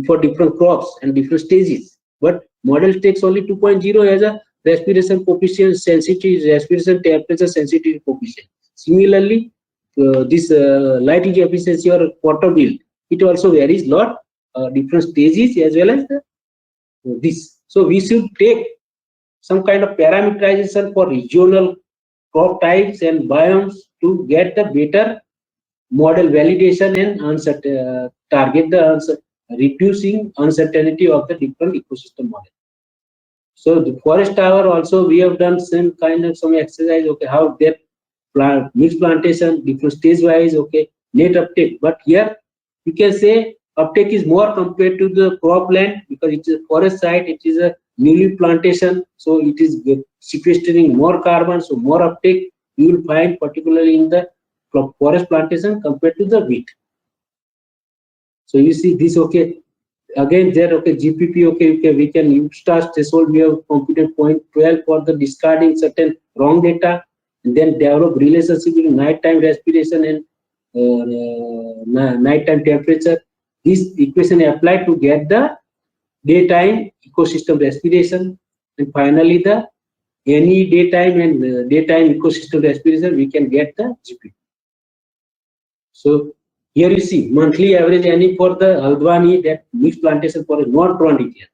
for different crops and different stages. But model takes only 2.0 as a respiration coefficient sensitivity, respiration temperature sensitivity coefficient. Similarly, this light efficiency or quantum yield, it also varies lot, different stages as well as this. So we should take some kind of parameterization for regional crop types and biomes to get the better model validation and target the reducing uncertainty of the different ecosystem model. So the forest tower also we have done some kind of some exercise, okay, how their mixed plantation, different stage wise, okay, net uptake. But here you can say uptake is more compared to the cropland, because it is a forest site, it is a newly plantation, so it is sequestering more carbon, so more uptake you will find particularly in the forest plantation compared to the wheat. So you see this, okay, again there, okay, GPP, okay, we can use start threshold, we have computed 0.12 for the discarding certain wrong data, and then develop relationship between nighttime respiration and nighttime temperature. This equation applied to get the daytime ecosystem respiration, and finally the any daytime and daytime ecosystem respiration, we can get the GPP. So here you see monthly average NE for the Haldwani, that mixed plantation for a non-planted year.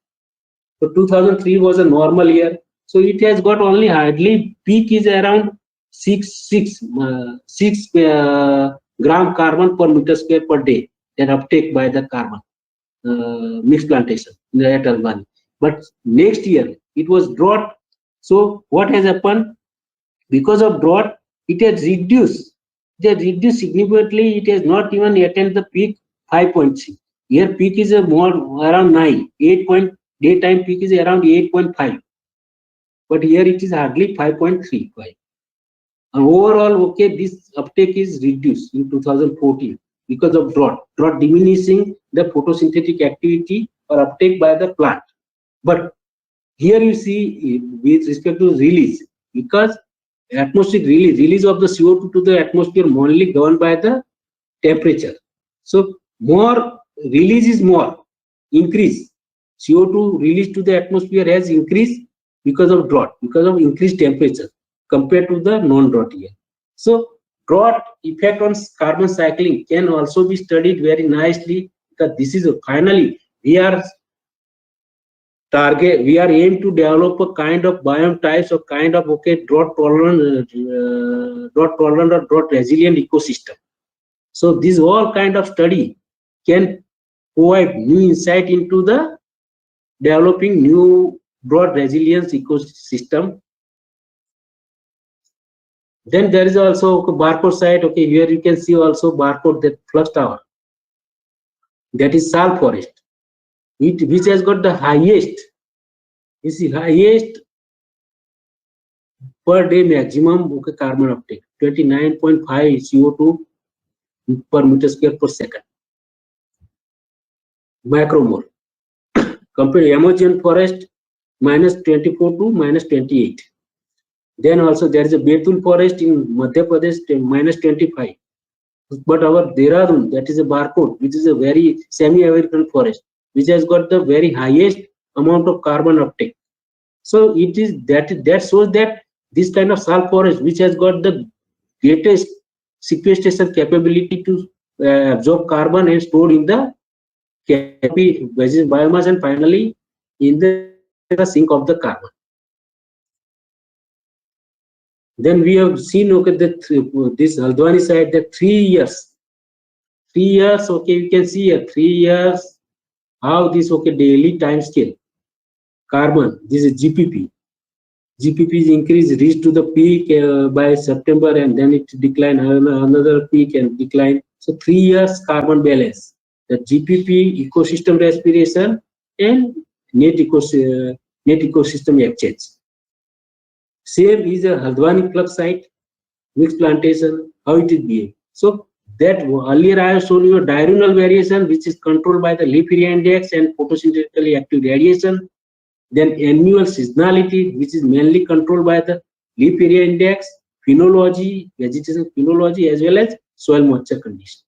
So 2003 was a normal year, so it has got only hardly peak is around 6 gram carbon per meter square per day, that uptake by the carbon mixed plantation in the Haldwani. But next year it was drought. So what has happened? Because of drought, it has reduced. It has reduced significantly. It has not even attained the peak 5.6. Here peak is a more around 9. 8 point daytime peak is around 8.5. But here it is hardly 5.35. And overall, okay, this uptake is reduced in 2014 because of drought. Drought diminishing the photosynthetic activity or uptake by the plant. But here you see with respect to release, because atmospheric release of the CO2 to the atmosphere only governed by the temperature. So more release is more increase. CO2 released to the atmosphere has increased because of drought, because of increased temperature compared to the non-drought year. So drought effect on carbon cycling can also be studied very nicely, because this is finally we are aimed to develop a kind of biome types or kind of drought tolerant or drought resilient ecosystem. So this all kind of study can provide new insight into the developing new drought resilience ecosystem. Then there is also barcode site. Okay, here you can see also barcode, that flux tower, that is sal forest, which has got the highest, is the highest per day maximum carbon uptake, 29.5 CO2 per meter square per second micromole. Compare Amazon forest -24 to -28. Then also there is a Betul forest in Madhya Pradesh -25. But our Dehradun, that is a barcode, which is a very semi-American forest, which has got the very highest amount of carbon uptake. So it is that shows that this kind of sal forest, which has got the greatest sequestration capability to absorb carbon and store in the canopy biomass, and finally in the sink of the carbon. Then we have seen that this Haldwani side, that 3 years, okay, you can see here 3 years how this daily time scale carbon, this is GPP is increased, reached to the peak by September, and then it decline, another peak and decline. So 3 years carbon balance, the GPP, ecosystem respiration, and net ecosystem exchange. Same is a Haldwani flux site, mixed plantation, how it is behaving. So that earlier I have shown you a diurnal variation, which is controlled by the leaf area index and photosynthetically active radiation. Then annual seasonality, which is mainly controlled by the leaf area index, phenology, vegetation phenology, as well as soil moisture condition.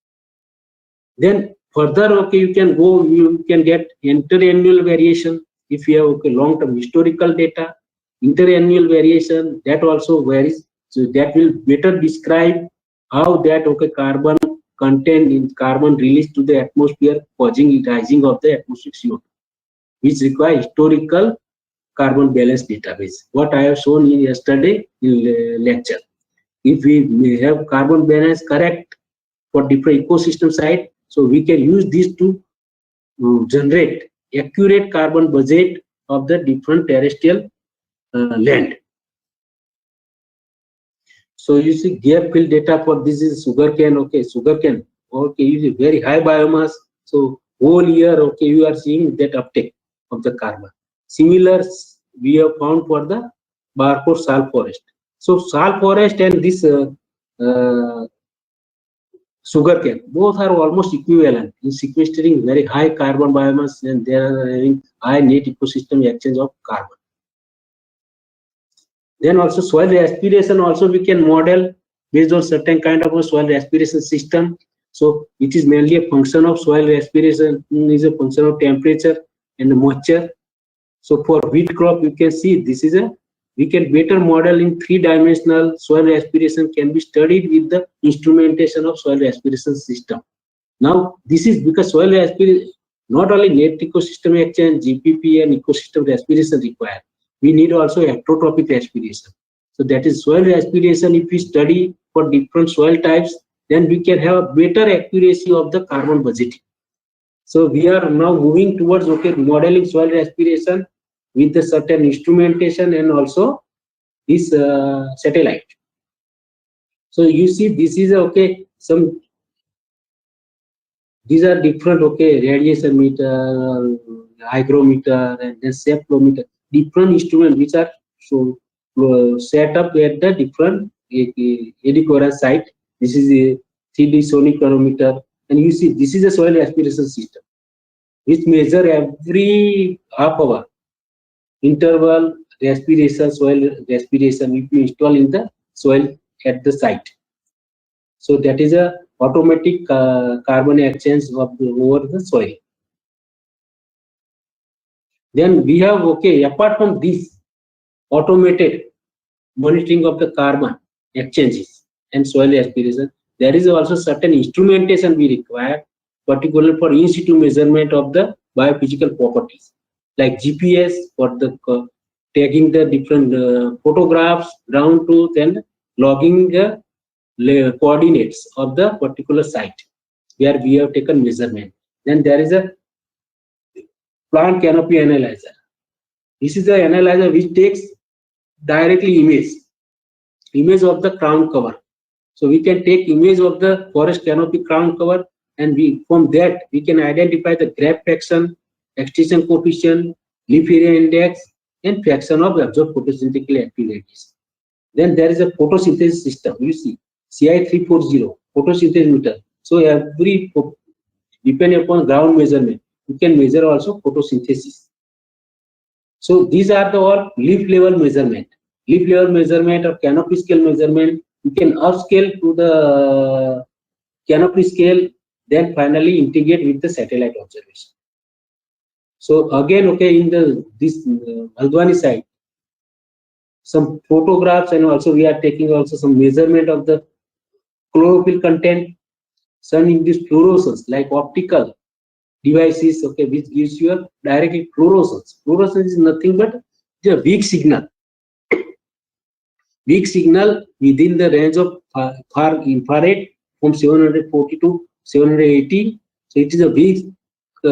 Then further, you can get interannual variation if you have long-term historical data. Interannual variation, that also varies, so that will better describe how that carbon content in carbon released to the atmosphere causing rising of the atmospheric CO2, which require historical carbon balance database, what I have shown in yesterday in lecture. If we have carbon balance correct for different ecosystem site, so we can use this to generate accurate carbon budget of the different terrestrial land. So you see gap fill data for this is sugarcane. Sugarcane, is a very high biomass. So whole year, you are seeing that uptake of the carbon. Similar we have found for the barcode sal forest. So sal forest and this sugarcane, both are almost equivalent in sequestering very high carbon biomass, and they are having high net ecosystem exchange of carbon. Then also soil respiration also we can model based on certain kind of a soil respiration system. So it is mainly a function of soil respiration, is a function of temperature and moisture. So for wheat crop, you can see this is we can better model in 3-dimensional soil respiration can be studied with the instrumentation of soil respiration system. Now this is because soil respiration, not only net ecosystem exchange, GPP and ecosystem respiration required. We need also heterotrophic respiration. So that is soil respiration. If we study for different soil types, then we can have a better accuracy of the carbon budgeting. So we are now moving towards modeling soil respiration with the certain instrumentation and also this satellite. So you see this is some, these are different radiation meter, hygrometer, and then cephalometer, different instruments which are set up at the different IIRS site. This is a 3D sonic barometer, and you see this is a soil respiration system. which measure every half hour interval respiration, soil respiration if you install in the soil at the site. So that is a automatic carbon exchange of over the soil. Then we have, okay, apart from this automated monitoring of the carbon exchanges and soil aspiration, there is also certain instrumentation we require, particularly for in situ measurement of the biophysical properties, like GPS for the tagging the different photographs, ground truth, and logging the coordinates of the particular site where we have taken measurement. Then there is a plant canopy analyzer. This is the analyzer which takes directly image of the crown cover. So we can take image of the forest canopy crown cover, and from that we can identify the graft fraction, extinction coefficient, leaf area index, and fraction of absorbed photosynthetically active radiation. Then there is a photosynthesis system. You see CI340 photosynthesis meter. So every depending upon ground measurement, you can measure also photosynthesis. So these are the all leaf level measurement. Leaf level measurement or canopy scale measurement. You can upscale to the canopy scale, then finally integrate with the satellite observation. So again, okay, in this Haldwani site, some photographs, and also we are taking also some measurement of the chlorophyll content, sun induced fluorescence like optical devices, okay, which gives you a directly fluorescence. Fluorescence is nothing but the weak signal within the range of far infrared from 740 to 780. So it is a weak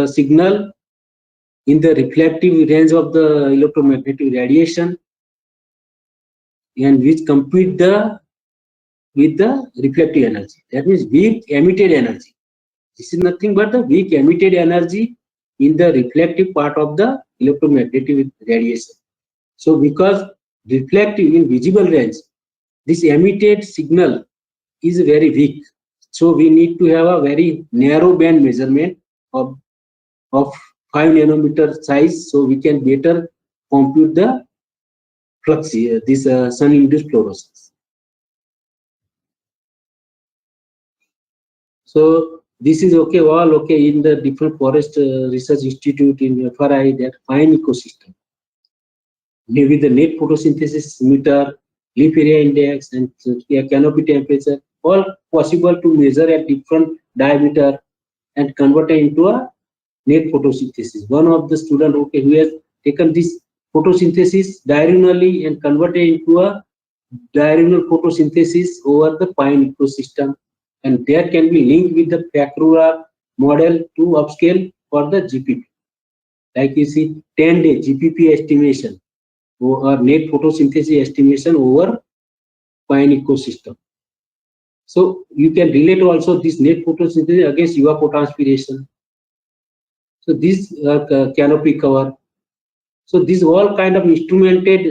signal in the reflective range of the electromagnetic radiation, and which compete with the reflective energy. That means weak emitted energy. This is nothing but the weak emitted energy in the reflective part of the electromagnetic radiation. So because reflective in visible range, this emitted signal is very weak. So we need to have a very narrow band measurement of 5 nanometer size, so we can better compute the flux here, this sun induced fluorescence. So this is okay, all okay in the different forest research institute in FRI, that fine ecosystem. Maybe the net photosynthesis meter, leaf area index, and canopy temperature, all possible to measure at different diameter and convert it into a net photosynthesis. One of the student, okay, who has taken this photosynthesis diurnally and converted into a diurnal photosynthesis over the pine ecosystem, and that can be linked with the Pacrura model to upscale for the GPP. Like you see, 10-day GPP estimation or net photosynthesis estimation over pine ecosystem. So you can relate also this net photosynthesis against evapotranspiration. So this canopy cover. So this all kind of instrumented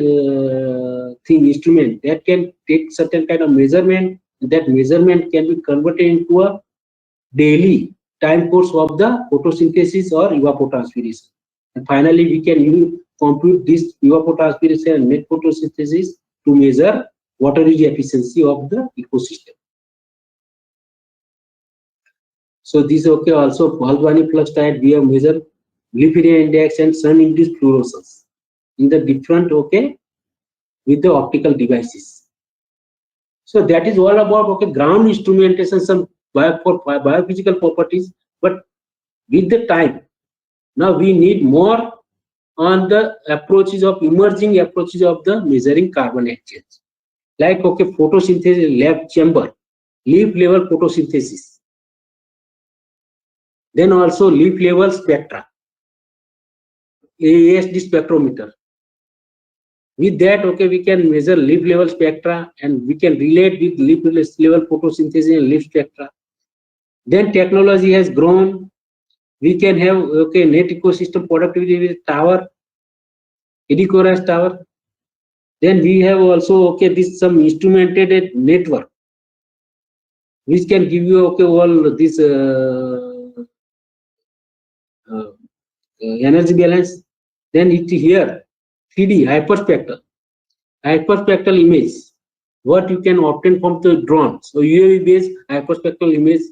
instrument that can take certain kind of measurement. That measurement can be converted into a daily time course of the photosynthesis or evapotranspiration. And finally, we can compute this evapotranspiration and net photosynthesis to measure water use efficiency of the ecosystem. So this okay also Haldwani flux diet, we have measured leaf area index and sun induced fluorescence in the different okay with the optical devices. So that is all about okay ground instrumentation, some biophysical properties, but with the time now we need more on the approaches of emerging approaches of the measuring carbon exchange, like okay photosynthesis lab chamber, leaf level photosynthesis, then also leaf level spectra, ASD spectrometer. With that, okay, we can measure leaf level spectra and we can relate with leaf level photosynthesis and leaf spectra. Then technology has grown. We can have okay net ecosystem productivity with tower, IIRS tower. Then we have also okay this some instrumented network which can give you okay all this energy balance. Then it here 3D hyperspectral image, what you can obtain from the drone. So UAV based hyperspectral image,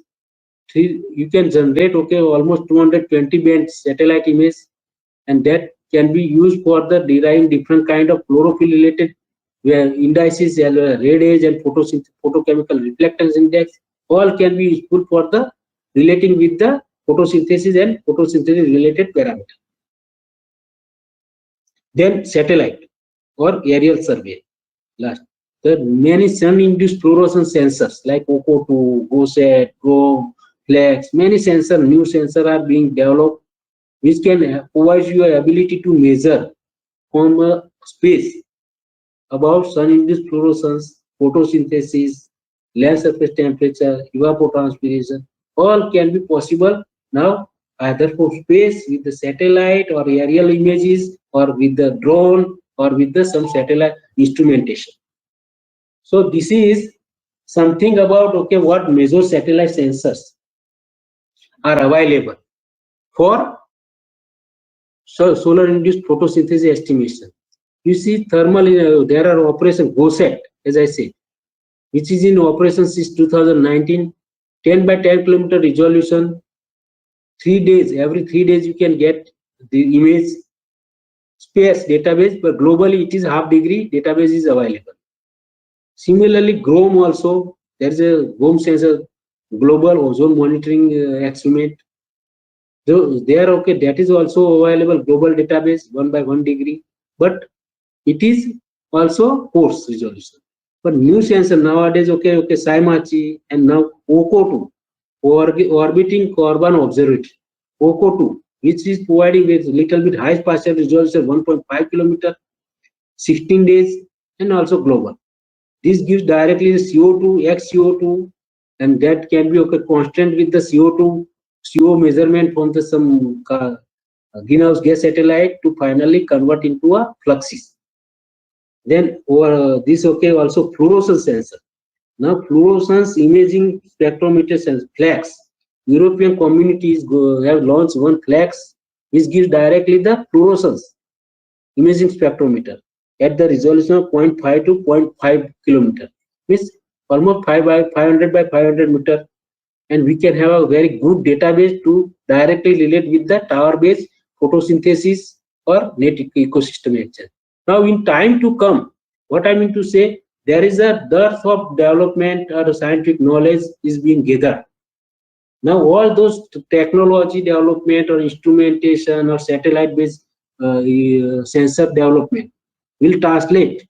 you can generate almost 220 band satellite image, and that can be used for the deriving different kind of chlorophyll related indices, red age and photochemical reflectance index, all can be useful for the relating with the photosynthesis and photosynthesis related parameter. Then satellite or aerial survey. Last, the many sun-induced fluorescence sensors like OCO2, GOSAT, GROV, FLEX, many new sensors are being developed, which can provide you an ability to measure from space about sun-induced fluorescence, photosynthesis, land surface temperature, evapotranspiration, all can be possible now either for space with the satellite or aerial images or with the drone or with the some satellite instrumentation. So this is something about what major satellite sensors are available for solar induced photosynthesis estimation. You see thermal, there are operation GOSAT, as I said, which is in operation since 2019, 10 by 10 kilometer resolution, 3 days, every 3 days you can get the image, space database, but globally it is half degree database is available. Similarly, GROM also, there is a GROM sensor, global ozone monitoring experiment. So there, that is also available global database 1 by 1 degree, but it is also coarse resolution. But new sensor nowadays, SIMACHI and now OCO2, orbiting carbon observatory, OCO2, which is providing with little bit high spatial resolution 1.5 kilometer, 16 days, and also global. This gives directly the CO2, XCO2, and that can be constant with the CO2, CO measurement from the some greenhouse gas satellite to finally convert into a fluxes. Then this also fluorescence sensor. Now fluorescence imaging spectrometer sensor, FLEX. European communities have launched one FLEX, which gives directly the fluorescence imaging spectrometer at the resolution of 0.5 to 0.5 kilometer, means almost 500 by 500 meter, and we can have a very good database to directly relate with the tower-based photosynthesis or net ecosystem exchange. Now, in time to come, what I mean to say, there is a dearth of development or scientific knowledge is being gathered. Now, all those technology development or instrumentation or satellite-based sensor development will translate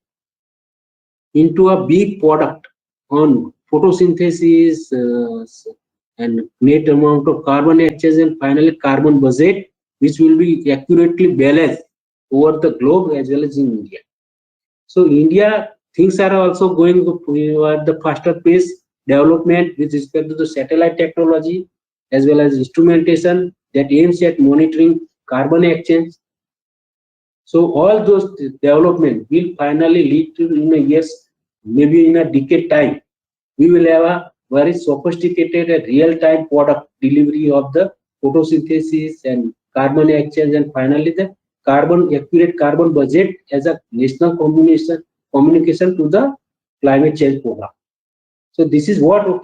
into a big product on photosynthesis and net amount of carbon exchange and finally carbon budget, which will be accurately balanced over the globe as well as in India. So India, things are also going at the faster pace development with respect to the satellite technology as well as instrumentation that aims at monitoring carbon exchange. So all those development will finally lead to, in a years, maybe in a decade time, we will have a very sophisticated and real-time product delivery of the photosynthesis and carbon exchange, and finally the accurate carbon budget as a national communication to the climate change program. So this is what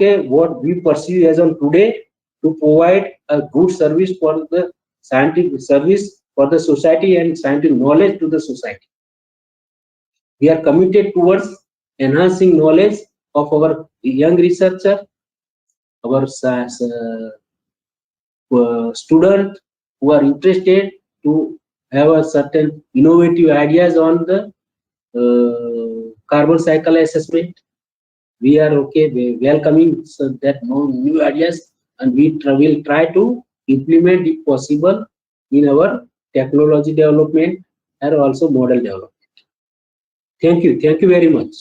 we pursue as on today, to provide a good service for the scientific service for the society and scientific knowledge to the society. We are committed towards enhancing knowledge of our young researcher, our students who are interested to have a certain innovative ideas on the carbon cycle assessment. We are welcoming that new ideas, and we will try to implement if possible in our technology development and also model development. Thank you very much.